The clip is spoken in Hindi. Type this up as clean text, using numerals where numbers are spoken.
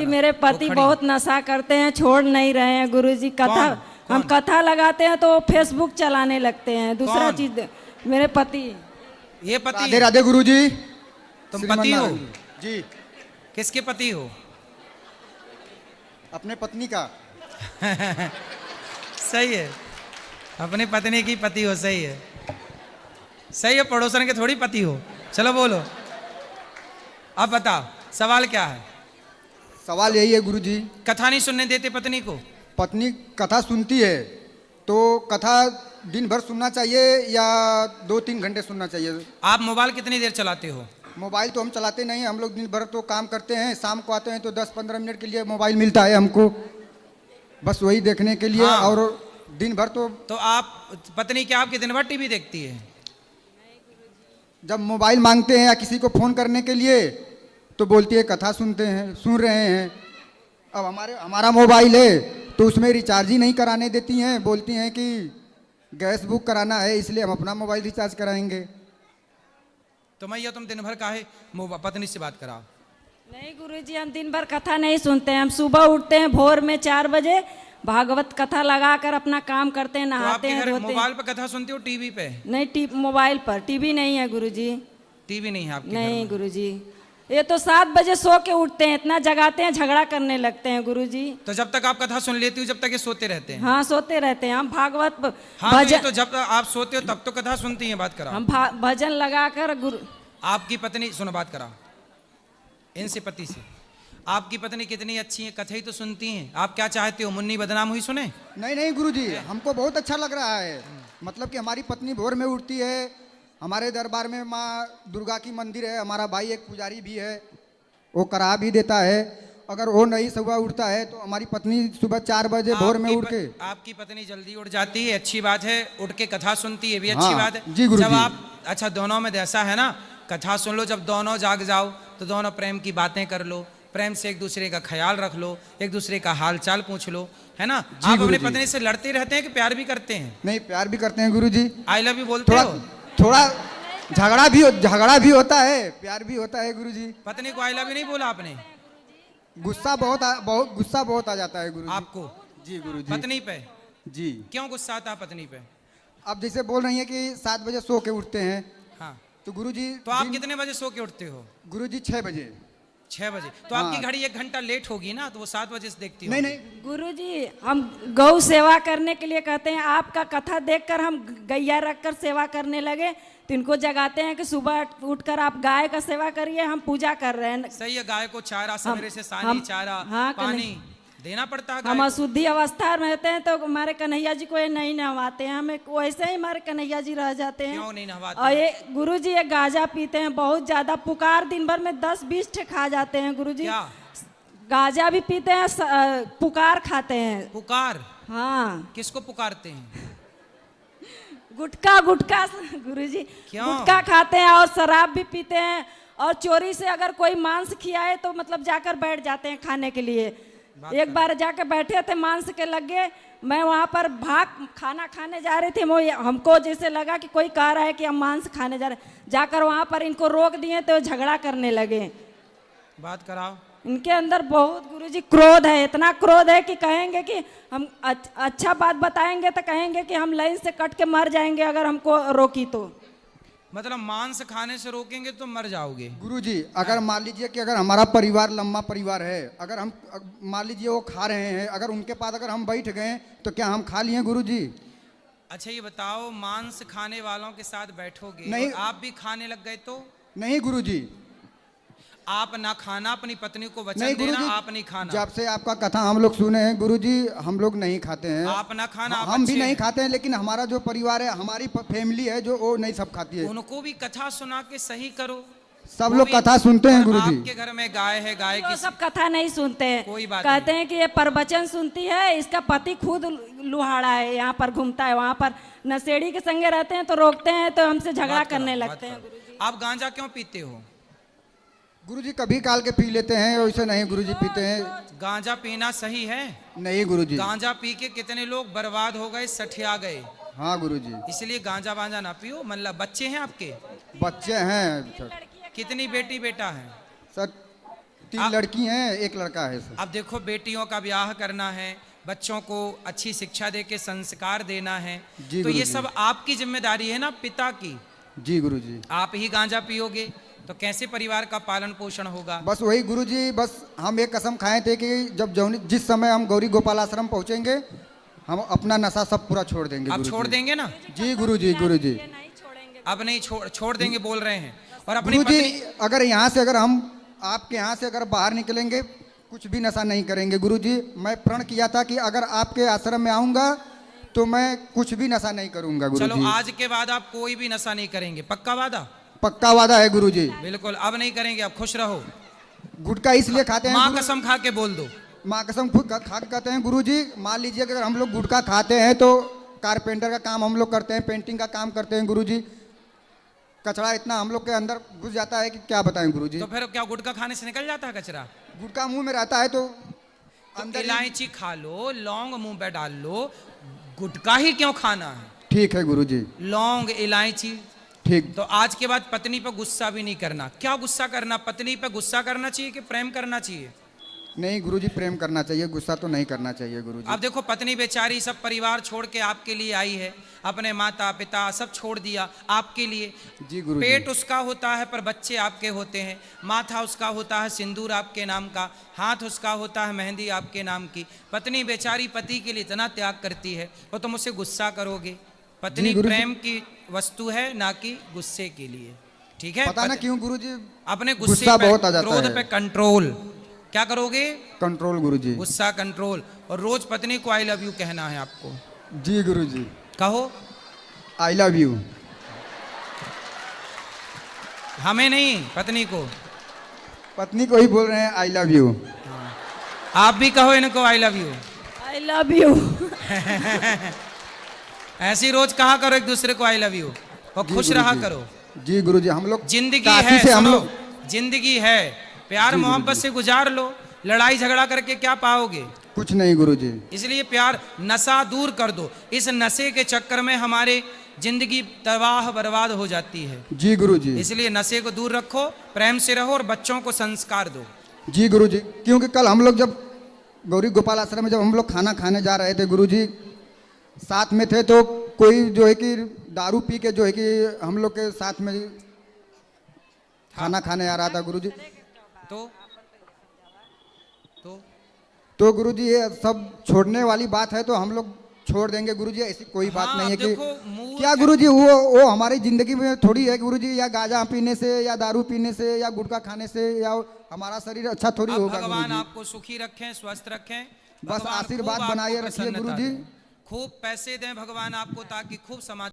मेरे पति बहुत नशा करते हैं, छोड़ नहीं रहे हैं गुरुजी। कथा हम कथा लगाते हैं तो फेसबुक चलाने लगते हैं। दूसरा चीज मेरे पति। ये पति? राधे राधे गुरुजी। तुम पति हो? जी। किसके पति हो? अपने पत्नी का। सही है, अपनी पत्नी की पति हो। सही है, सही है। पड़ोसन के थोड़ी पति हो। चलो बोलो, अब बताओ सवाल क्या है? सवाल यही है गुरुजी। कथा नहीं सुनने देते पत्नी को? पत्नी कथा सुनती है तो कथा दिन भर सुनना चाहिए या 2-3 घंटे सुनना चाहिए? आप मोबाइल कितनी देर चलाते हो? मोबाइल तो हम चलाते नहीं, हम लोग दिन भर तो काम करते हैं। शाम को आते हैं तो 10-15 मिनट के लिए मोबाइल मिलता है हमको, बस वही देखने के लिए। हाँ। और दिन भर तो आप पत्नी क्या आपकी दिन भर टीवी देखती है? जब मोबाइल मांगते हैं या किसी को फोन करने के लिए तो बोलती है कथा सुनते हैं, सुन रहे हैं। अब हमारा मोबाइल है तो उसमें रिचार्ज ही नहीं कराने देती हैं, बोलती हैं कि गैस बुक कराना है इसलिए हम अपना मोबाइल रिचार्ज कराएंगे। तो मैया तुम दिन भर काहे पत्नी से बात कराओ? नहीं गुरुजी, हम दिन भर कथा नहीं सुनते हैं। हम सुबह उठते हैं भोर में 4 बजे, भागवत कथा लगाकर अपना काम करते हैं, नहाते हैं, धोते हैं। मोबाइल पर कथा सुनते हो टीवी पे? नहीं, मोबाइल पर। टीवी नहीं है गुरुजी। टीवी नहीं है आपके घर नहीं में? गुरुजी, ये तो 7 बजे सो के उठते हैं, इतना जगाते हैं, झगड़ा करने लगते हैं गुरुजी। तो जब तक आप कथा सुन लेती हो जब तक ये सोते रहते हैं? हाँ, सोते रहते हैं हम। भागवत हाँ, भजन तो जब आप सोते हो तब तो कथा सुनती हैं। बात कराओ। हम भजन लगाकर गुरु। आपकी पत्नी, सुनो बात कराओ इनसे, पति से। आपकी पत्नी कितनी अच्छी है, कथा ही तो सुनती हैं। आप क्या चाहते हो, मुन्नी बदनाम हुई सुने? नहीं गुरुजी, हमको बहुत अच्छा लग रहा है। मतलब कि हमारी पत्नी भोर में उठती है। हमारे दरबार में माँ दुर्गा की मंदिर है, हमारा भाई एक पुजारी भी है, वो करा भी देता है। अगर वो नहीं सुबह उठता है तो हमारी पत्नी सुबह 4 बजे भोर में उठ के। आपकी पत्नी जल्दी उठ जाती है, अच्छी बात है। उठ के कथा सुनती है भी अच्छी हाँ, बात है। जी गुरुजी। जब आप, अच्छा दोनों में ऐसा है ना, कथा सुन लो, जब दोनों जाग जाओ तो दोनों प्रेम की बातें कर लो, प्रेम से एक दूसरे का ख्याल रख लो, एक दूसरे का हाल चाल पूछ लो, है ना? आप अपनी पत्नी से लड़ते रहते हैं कि प्यार भी करते हैं? नहीं, प्यार भी करते हैं गुरुजी। आई लव यू बोलते हो? थोड़ा झगड़ा भी होता है, प्यार भी होता है गुरुजी। पत्नी को आई लव यू नहीं बोला आपने? गुस्सा बहुत आ जाता है गुरुजी। आपको? जी गुरुजी। पत्नी पे? जी। क्यों गुस्सा आता है पत्नी पे? आप जैसे बोल रही हैं कि 7 बजे सो के उठते हैं। हाँ, तो गुरुजी, तो आप कितने बजे सो के उठते हो? गुरुजी 6 बजे। 6 बजे? तो हाँ। आपकी घड़ी 1 घंटा लेट होगी ना, तो वो 7 बजे से देखती नहीं होगी। गुरुजी, हम गौ सेवा करने के लिए कहते हैं। आपका कथा देखकर हम गैया रखकर सेवा करने लगे, तो इनको जगाते हैं कि सुबह उठकर आप गाय का सेवा करिए, हम पूजा कर रहे हैं। सही है, गाय को चारा सवेरे से सानी चारा हाँ, पानी देना पड़ता है। हम अशुद्धि अवस्था में रहते हैं तो हमारे कन्हैया जी को ये नहीं नहवाते हैं, हमें वैसे ही हमारे कन्हैया जी रह जाते हैं। क्यों नहीं नहवाते? और ये गुरुजी ये गांजा पीते हैं बहुत ज्यादा, पुकार दिन भर में 10-20 ठे खा जाते हैं गुरुजी। क्या? गांजा भी पीते हैं, पुकार खाते हैं। पुकार? हाँ, किसको पुकारते हैं? गुटखा गुरुजी, क्यों? गुटखा खाते हैं और शराब भी पीते हैं। और चोरी से अगर कोई मांस खियाए तो मतलब जाकर बैठ जाते हैं खाने के लिए। एक बार जाके बैठे थे, मांस के लगे, मैं वहाँ पर खाना खाने जा रही थी। वो हमको जैसे लगा कि कोई कह रहा है कि हम मांस खाने जा रहे हैं, जाकर वहाँ पर इनको रोक दिए तो झगड़ा करने लगे। बात कराओ। इनके अंदर बहुत गुरुजी क्रोध है, इतना क्रोध है कि कहेंगे कि हम अच्छा बात बताएंगे तो कहेंगे कि हम लाइन से कट के मर जाएंगे अगर हमको रोकी तो। मतलब मांस खाने से रोकेंगे तो मर जाओगे? गुरुजी, अगर मान लीजिए कि अगर हमारा परिवार लंबा परिवार है, अगर हम मान लीजिए वो खा रहे हैं, अगर उनके पास अगर हम बैठ गए तो क्या हम खा लिए गुरुजी? अच्छा ये बताओ, मांस खाने वालों के साथ बैठोगे नहीं। और आप भी खाने लग गए तो? नहीं गुरुजी। आप ना खाना, अपनी पत्नी को वचन नहीं देना गुरुजी, आप नहीं खाना। जब से आपका कथा हम लोग सुने हैं गुरुजी, हम लोग नहीं खाते हैं। आप ना खाना, आप हम भी अच्छे नहीं हैं। खाते हैं, लेकिन हमारा जो परिवार है, हमारी फैमिली है जो वो नहीं सब खाती है। उनको भी कथा सुना के सही करो। सब वो लोग भी- कथा सुनते हैं और गुरुजी। आपके घर में गाय है, गाय वो की सब कथा नहीं सुनते हैं। कोई बात कहते हैं कि ये प्रवचन सुनती है, इसका पति खुद लुहाड़ा है, यहाँ पर घूमता है, वहाँ पर नशेड़ी के संगे रहते हैं तो रोकते हैं तो हमसे झगड़ा बात करो, करने बात लगते हैं करो। गुरुजी। आप गांजा क्यों पीते हो? गुरुजी कभी काल के पी लेते हैं, वैसे नहीं गुरुजी पीते हैं। गांजा पीना सही है? नहीं गुरुजी। गांजा पी के कितने लोग बर्बाद हो गए, सठिया गए। हाँ गुरुजी। इसलिए गांजा वांजा ना पियो। मतलब बच्चे हैं आपके? बच्चे हैं सर। कितनी बेटी बेटा है? सर 3 लड़की हैं, 1 लड़का है सर। अब देखो, बेटियों का ब्याह करना है, बच्चों को अच्छी शिक्षा दे के संस्कार देना है, जी तो ये गुरुजी। सब आपकी जिम्मेदारी है ना, पिता की। जी गुरुजी। आप ही गांजा पियोगे तो कैसे परिवार का पालन पोषण होगा? बस वही गुरुजी, बस हम एक कसम खाए थे कि जब जिस समय हम गौरी गोपाल आश्रम पहुंचेंगे, हम अपना नशा सब पूरा छोड़ देंगे। आप गुरुजी। छोड़ देंगे ना? जी गुरुजी, गुरुजी। ये नहीं छोड़ेंगे। अब नहीं छोड़ देंगे बोल रहे हैं। और अपनी गुरुजी, पत्नी, अगर यहाँ से अगर हम आपके यहाँ से अगर बाहर निकलेंगे, कुछ भी नशा नहीं करेंगे गुरुजी। मैं प्रण किया था कि अगर आपके आश्रम में आऊंगा तो मैं कुछ भी नशा नहीं करूंगा गुरुजी। चलो आज के बाद आप कोई भी नशा नहीं करेंगे, पक्का वादा? पक्का वादा है गुरुजी। बिल्कुल, अब नहीं करेंगे, अब खुश रहो। गुटखा इसलिए खाते हैं माँ गुरु- कसम खा के बोल दो। माँ कसम खुद खा के कहते हैं गुरुजी। मान लीजिए कि अगर हम लोग गुटखा खाते हैं तो कारपेंटर का काम हम लोग करते हैं, पेंटिंग का काम करते हैं गुरुजी। कचरा इतना हम लोग के अंदर घुस जाता है कि क्या बताएं गुरुजी। तो फिर क्या गुटखा खाने से निकल जाता है कचरा? गुटखा मुंह में रहता है तो तो अंदर ही- इलायची खा लो, लौंग मुंह पे डाल लो, गुटखा ही क्यों खाना है? ठीक है गुरुजी। लौंग, इलायची। ठीक। तो आज के बाद पत्नी पर गुस्सा भी नहीं करना। क्या गुस्सा करना? पत्नी पर गुस्सा करना चाहिए कि प्रेम करना चाहिए? नहीं गुरुजी, प्रेम करना चाहिए, गुस्सा तो नहीं करना चाहिए गुरुजी। अब देखो, पत्नी बेचारी सब परिवार छोड़ के आपके लिए आई है, अपने माता पिता सब छोड़ दिया आपके लिए। जी गुरुजी। पेट उसका होता है पर बच्चे आपके होते हैं, माथा उसका होता है सिंदूर आपके नाम का, हाथ उसका होता है मेहंदी आपके नाम की। पत्नी बेचारी पति के लिए इतना त्याग करती है और तुम उससे गुस्सा करोगे? पत्नी गुरुजी। प्रेम की वस्तु है, ना कि गुस्से के लिए। ठीक है? पता ना क्यों गुरुजी, अपने गुस्से गुस्सा पे, बहुत आ जाता क्रोध है। पे कंट्रोल। क्या करोगे? कंट्रोल गुरुजी। गुस्सा कंट्रोल। और रोज पत्नी को आई लव यू कहना है आपको। जी गुरुजी। कहो। I love you. हमें नहीं, पत्नी को। पत्नी को ही बोल रहे हैं आई लव यू। आप भी कहो इनको I love you. I love you. ऐसी रोज कहा करो एक दूसरे को आई लव यू और जी खुश गुरुजी। रहा करो। जी गुरुजी। हम लोग जिंदगी काशी है, से हम सुनो, लोग जिंदगी है, प्यार जी मोहब्बत गुरुजी। से गुजार लो। लड़ाई झगड़ा करके क्या पाओगे? कुछ नहीं गुरुजी। इसलिए प्यार, नशा दूर कर दो। इस नशे के चक्कर में हमारे जिंदगी तबाह बर्बाद हो जाती है। जी गुरुजी। इसलिए नशे को दूर रखो, प्रेम से रहो और बच्चों को संस्कार दो। जी गुरुजी। क्योंकि कल हम लोग जब गौरी गोपाल आश्रम में जब हम लोग खाना खाने जा रहे थे गुरुजी, साथ में थे तो कोई जो है कि दारू पी के जो है कि हम लोग के साथ में खाना खाने आ रहा था गुरुजी। तो गुरुजी ये सब छोड़ने वाली बात है तो हम लोग छोड़ देंगे गुरुजी, ऐसी कोई बात हाँ, नहीं है कि देखो, मूड क्या गुरुजी वो हमारी जिंदगी में थोड़ी है गुरुजी, या गांजा पीने से या दारू पीने से या गुटखा खाने से या हमारा शरीर अच्छा थोड़ी अब होगा भगवान गुरुजी। आपको सुखी रखें, स्वस्थ रखें। बस भगवान आशीर्वाद खूब आपको बनाए रखिए प्रसन्नता गुरुजी। दें। खूब पैसे दें भगवान आपको ताकि खूब समाज